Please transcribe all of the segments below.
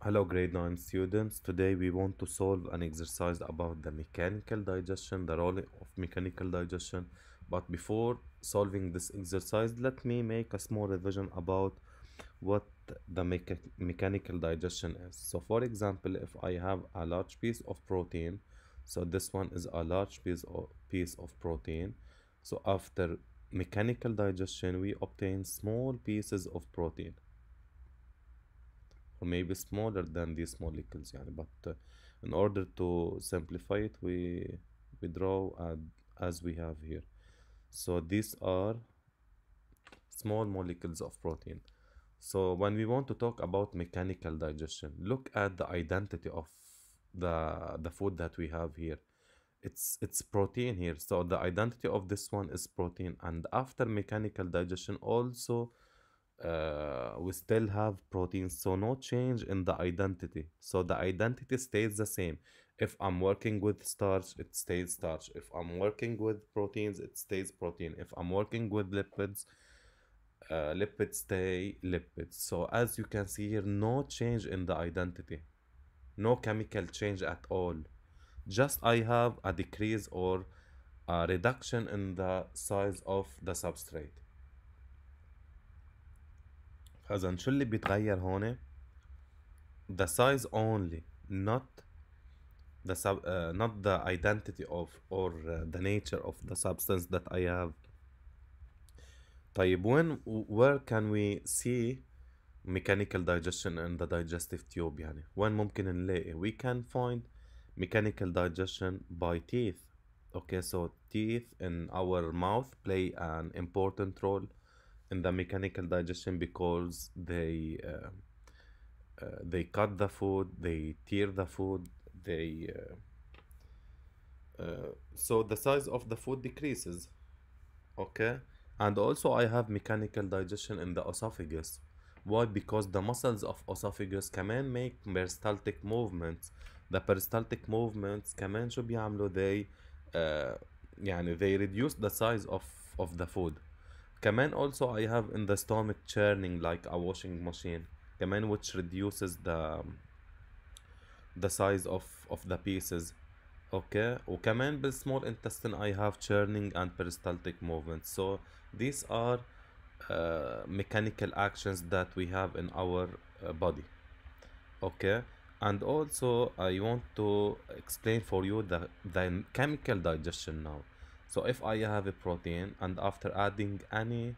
Hello, grade 9 students. Today we want to solve an exercise about the mechanical digestion, the role of mechanical digestion. But before solving this exercise, let me make a small revision about what the mechanical digestion is. So, for example, if I have a large piece of protein, so this one is a large piece of protein. So, after mechanical digestion, we obtain small pieces of protein or maybe smaller than these molecules يعني. But in order to simplify it we draw as we have here. So these are small molecules of protein. So when we want to talk about mechanical digestion, look at the identity of the food that we have here. It's protein here, so the identity of this one is protein, and after mechanical digestion also we still have proteins, so no change in the identity. So the identity stays the same. If I'm working with starch, it stays starch. If I'm working with proteins, it stays protein. If I'm working with lipids, lipids stay lipids. So as you can see here, no change in the identity, no chemical change at all. Just I have a decrease or a reduction in the size of the substrate. فإذا شو اللي بيتغير هون؟ The size only, not the identity of or the nature of the substance that I have. طيب where can we see mechanical digestion in the digestive tube يعني؟ وين ممكن نلاقي؟ We can find mechanical digestion by teeth. Okay, so teeth in our mouth play an important role in the mechanical digestion because they cut the food, they tear the food, so the size of the food decreases. Okay, and also I have mechanical digestion in the esophagus. Why? Because the muscles of esophagus كمان make peristaltic movements. The peristaltic movements كمان شو بيعملوا؟ يعني they reduce the size of the food. كمان also I have in the stomach churning like a washing machine كمان, which reduces the size of the pieces. Okay, وكمان بالsmall intestine I have churning and peristaltic movements. So these are mechanical actions that we have in our body. Okay, and also I want to explain for you the chemical digestion now. So if I have a protein and after adding any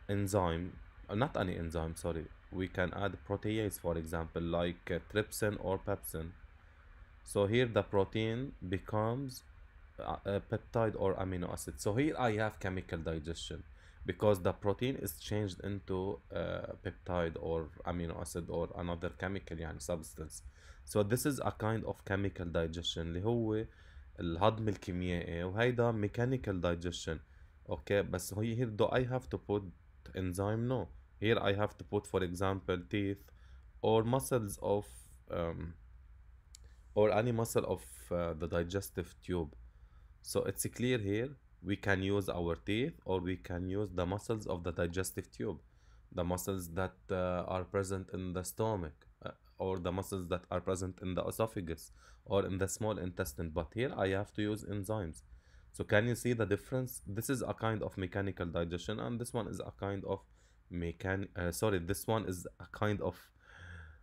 enzyme, not any enzyme, sorry, we can add protease, for example, like trypsin or pepsin. So here the protein becomes a peptide or amino acid. So here I have chemical digestion because the protein is changed into peptide or amino acid or another chemical يعني substance. So this is a kind of chemical digestion اللي هو الهضم الكيميائي، وهيدا mechanical digestion. Okay, بس هي here do I have to put enzyme? No. Here I have to put, for example, teeth or muscles of um, or any muscle of the digestive tube. So it's clear here we can use our teeth or we can use the muscles of the digestive tube, the muscles that are present in the stomach, or the muscles that are present in the esophagus or in the small intestine. But here I have to use enzymes. So can you see the difference? This is a kind of mechanical digestion and this one is a kind of this one is a kind of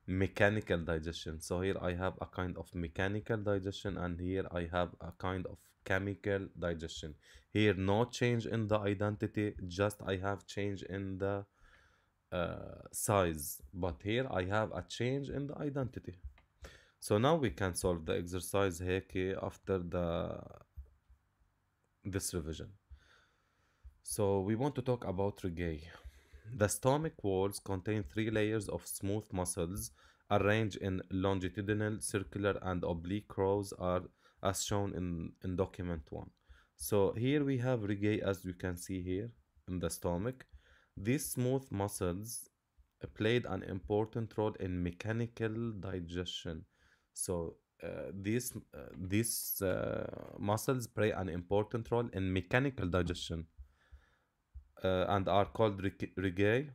mechanical digestion. So here I have a kind of mechanical digestion and here I have a kind of chemical digestion. Here no change in the identity, just I have change in the size, but here I have a change in the identity. So now we can solve the exercise هيك after this revision. So we want to talk about reggae. The stomach walls contain three layers of smooth muscles arranged in longitudinal, circular, and oblique rows are as shown in document 1. So here we have reggae as you can see here in the stomach. These smooth muscles played an important role in mechanical digestion. So these muscles play an important role in mechanical digestion and are called reggae.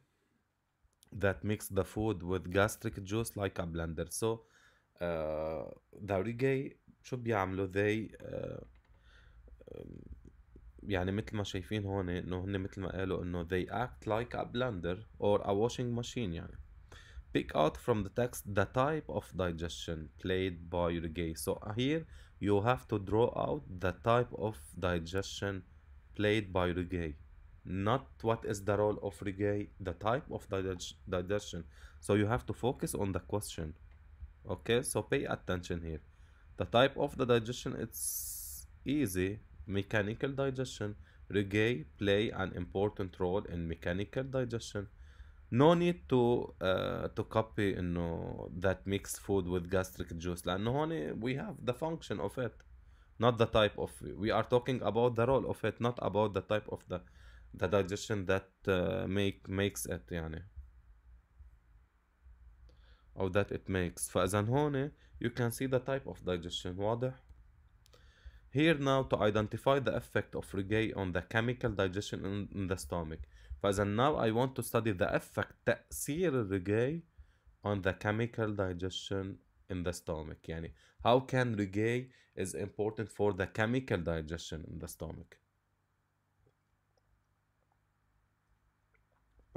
that mix the food with gastric juice like a blender. So the reggae شو بيعملوا they يعني مثل ما شايفين هون انه هن مثل ما قالوا انه they act like a blender or a washing machine يعني. Pick out from the text the type of digestion played by reggae. So here you have to draw out the type of digestion played by reggae. Not what is the role of reggae, the type of digestion. So you have to focus on the question. Okay, so pay attention here. The type of the digestion, it's easy. Mechanical digestion. Reggae play an important role in mechanical digestion. No need to copy انه that mixed food with gastric juice لانه هون we have the function of it, not the type of. We are talking about the role of it, not about the type of the digestion that makes it يعني او that it makes. فاذا هون you can see the type of digestion. واضح. Here now to identify the effect of reggae on the chemical digestion in the stomach. فإذا now I want to study the effect تأثير الرجاي on the chemical digestion in the stomach. يعني how can reggae is important for the chemical digestion in the stomach.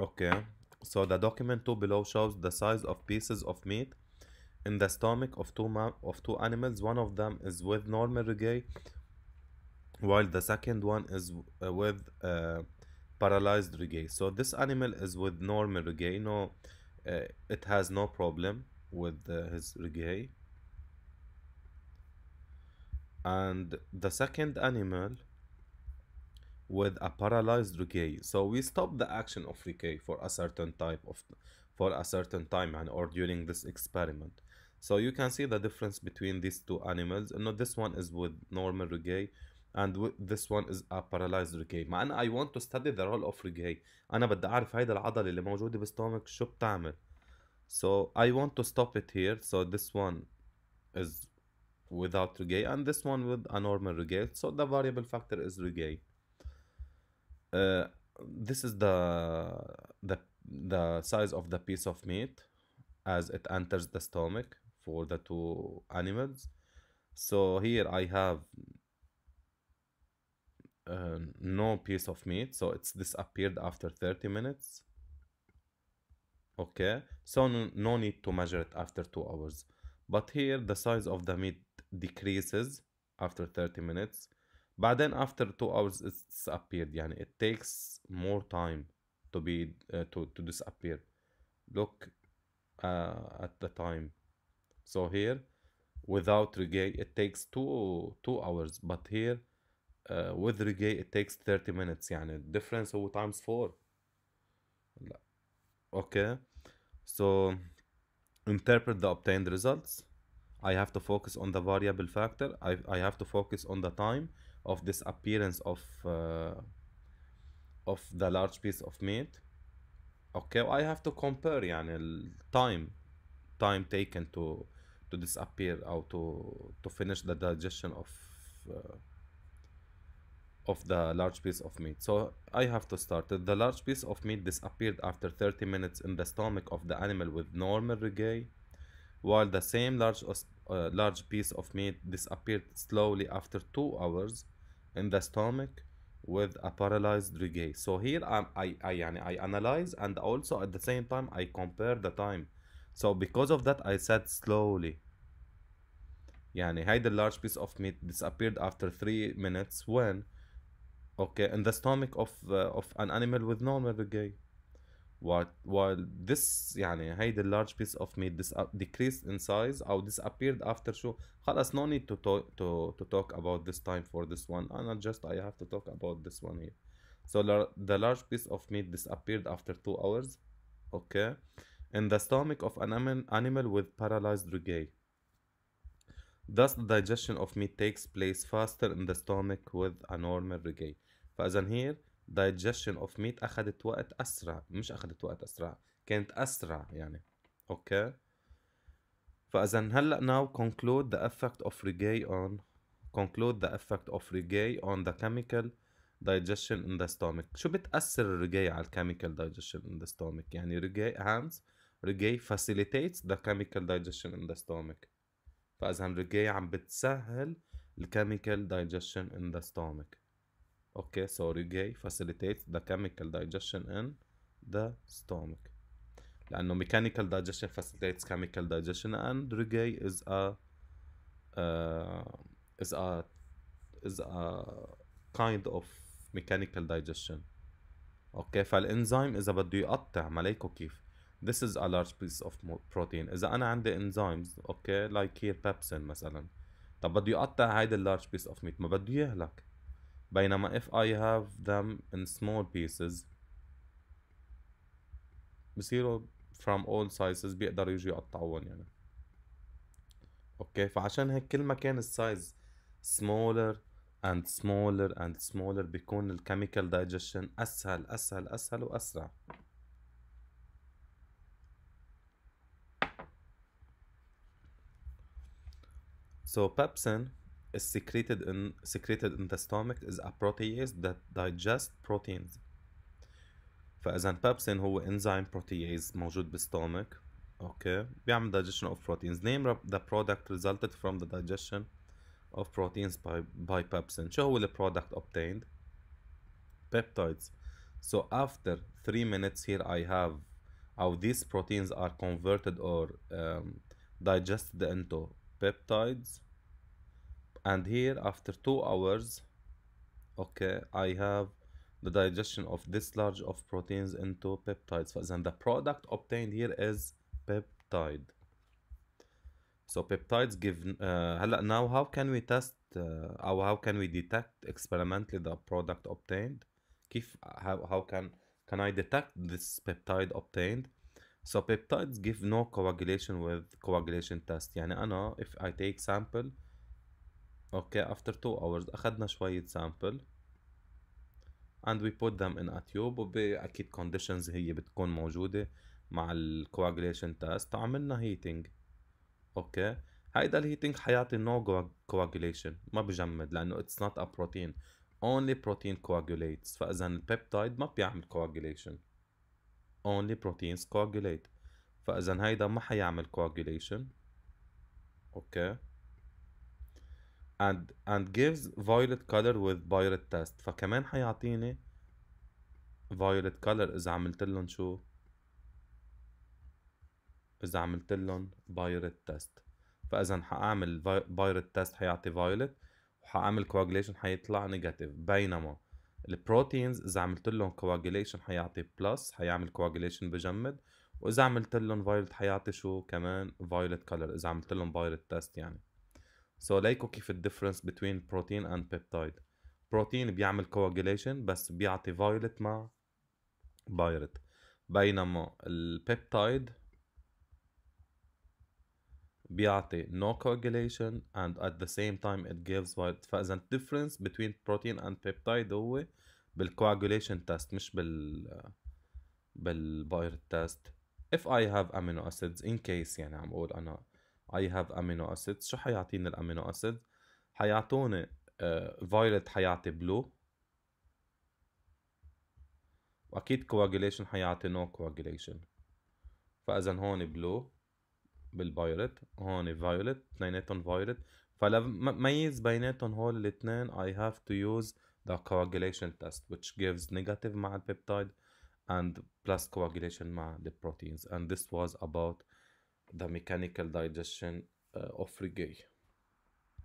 Okay, so the document 2 below shows the size of pieces of meat in the stomach of two animals. One of them is with normal reggae while the second one is with paralyzed reggae. So this animal is with normal reggae. No, it has no problem with his reggae. And the second animal with a paralyzed reggae. So we stop the action of reggae for a certain for a certain time and or during this experiment. So you can see the difference between these two animals. No, this one is with normal reggae and this one is a paralyzed reggae. مع أنا I want to study the role of reggae. أنا بدي أعرف هيدا العضلة اللي موجودة بالستومك شو بتعمل. So I want to stop it here. So this one is without reggae and this one with a normal reggae. So the variable factor is reggae. Uh, this is the the size of the piece of meat as it enters the stomach for the two animals. So here I have no piece of meat, so it's disappeared after 30 minutes. Okay, so no need to measure it after 2 hours. But here the size of the meat decreases after 30 minutes. بعدين after 2 hours it's disappeared. يعني it takes more time to be to disappear. Look at the time. So here without reggae it takes 2 hours, but here with reggae it takes 30 minutes. يعني difference هو times 4. لا. Okay, so interpret the obtained results. I have to focus on the variable factor. I have to focus on the time of disappearance of the large piece of meat. Okay, I have to compare يعني time taken to disappear or to finish the digestion of the large piece of meat. So I have to start it. The large piece of meat disappeared after 30 minutes in the stomach of the animal with normal reggae, while the same large piece of meat disappeared slowly after 2 hours in the stomach with a paralyzed reggae. So here I analyze and also at the same time I compare the time. So because of that I said slowly. يعني هيدا large piece of meat disappeared after 3 minutes when okay in the stomach of an animal with normal reggae. While this يعني هيدا large piece of meat decreased in size أو disappeared after شو خلاص no need to talk about this time for this one. I have to talk about this one here. So the large piece of meat disappeared after 2 hours. Okay, in the stomach of an animal with paralyzed reggae. Thus the digestion of meat takes place faster in the stomach with a normal reggae. فإذا here digestion of meat أخذت وقت أسرع، مش أخذت وقت أسرع، كانت أسرع يعني. أوكي. فإذا هلأ now conclude the effect of reggae on the chemical digestion in the stomach. شو بتأثر الرجاي على chemical digestion in the stomach؟ يعني رجاي رجاي facilitates the chemical digestion in the stomach. فإذا رجاي عم بتسهل chemical digestion in the stomach. Okay, so رجاي facilitates the chemical digestion in the stomach. لأنه mechanical digestion facilitates chemical digestion, and رجاي is a is a kind of mechanical digestion. اوكي، فالانزيم اذا بده يقطع ملايكو كيف this is a large piece of protein. اذا انا عندي enzymes اوكي like here pepsin مثلا، طب بده يقطع هيدا large piece of meat، ما بده يهلك. بينما if I have them in small pieces بصيروا from all sizes بيقدروا يجوا يقطعوهم يعني. اوكي، فعشان هيك كل ما كان السايز smaller and smaller and smaller بيكون الكيميكال digestion اسهل اسهل اسهل واسرع. So pepsin is secreted in the stomach is a protease that digests proteins. فإذا pepsin هو enzyme protease موجود بالستومك. اوكي، بيعمل digestion of proteins. Name the product resulted from the digestion of proteins by pepsin. شو هو the product obtained? Peptides. So after 3 minutes here I have how these proteins are converted or digested into peptides, and here after 2 hours okay I have the digestion of this large of proteins into peptides. فإذا the product obtained here is peptide. So peptides give هلا now how can we test or how can we detect experimentally the product obtained؟ كيف how can I detect this peptide obtained? So peptides give no coagulation with coagulation test. يعني أنا if I take sample okay after 2 hours أخذنا شوية sample and we put them in a tube وبأكيد conditions هي بتكون موجودة مع ال coagulation test وعملنا heating. اوكي، هيدا الهيتنج حيعطي no coagulation، ما بجمد لأنه it's not a protein. only protein coagulates. فإذا البيبتايد ما بيعمل coagulation. only proteins coagulate. فإذا هيدا ما حيعمل coagulation. اوكي، and gives violet color with violet test. فكمان حيعطيني violet color إذا عملت لهم شو؟ إذا عملت لهم violet test. فإذا حأعمل violet test حيعطي violet، وحأعمل coagulation حيطلع negative. بينما البروتينز إذا عملت لهم coagulation حيعطي plus، حيعمل coagulation بجمد. وإذا عملت لهم violet حيعطي شو كمان؟ violet color إذا عملت لهم violet test يعني. So ليكو كيف ال difference between protein and peptide. protein بيعمل coagulation بس بيعطي violet مع violet، بينما البيبتايد بيعطي no coagulation and at the same time it gives violet. فإذا difference between protein and peptide هو بالcoagulation test مش violet test. if I have amino acids in case يعني عم أقول أنا I have amino acids، شو حيعطيني الامينو acids؟ حيعطوني violet حيعطي blue، وأكيد coagulation حيعطي no coagulation. فإذا هون blue بالفايولت، هون فايولت، اثنيناتهم فايولت. فلميز بيناتهم هول الاثنين I have to use the coagulation test which gives negative مع البيبتايد and plus coagulation مع the proteins. And this was about the mechanical digestion of reggae.